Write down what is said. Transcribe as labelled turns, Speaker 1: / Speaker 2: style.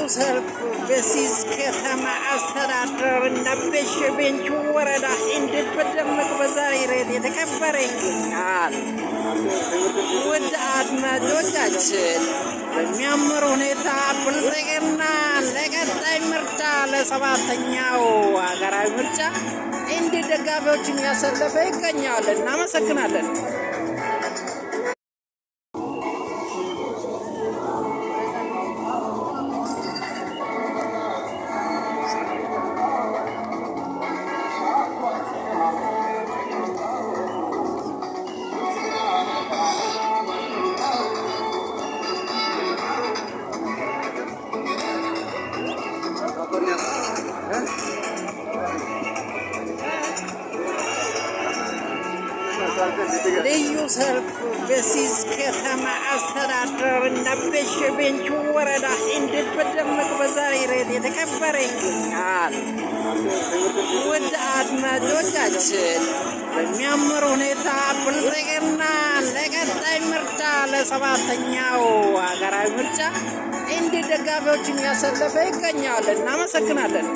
Speaker 1: ሰልፍ በሲዝ ከተማ አስተዳደር እና በሸቤንቹ ወረዳ እንዴት በደመቅ በዛሬ ዕለት የተከበረ ይገኛል። ውድ አድማጮቻችን በሚያምር ሁኔታ ብልጽግና ለቀጣይ ምርጫ ለሰባተኛው ሀገራዊ ምርጫ እንዴት ደጋፊዎችን ያሰለፈ ይገኛል። እናመሰግናለን። ልዩ ሰልፍ በሲዝ ከተማ አስተዳደር እና በሸቤንቹ ወረዳ እንዴት በደመቅ በዛሬ ዕለት የተከበረ ይገኛል። ውድ አድማጮቻችን በሚያምር ሁኔታ ብልጽግና ለቀጣይ ምርጫ ለሰባተኛው ሀገራዊ ምርጫ እንዴት ደጋፊዎችን ያሰለፈ ይገኛል። እናመሰግናለን።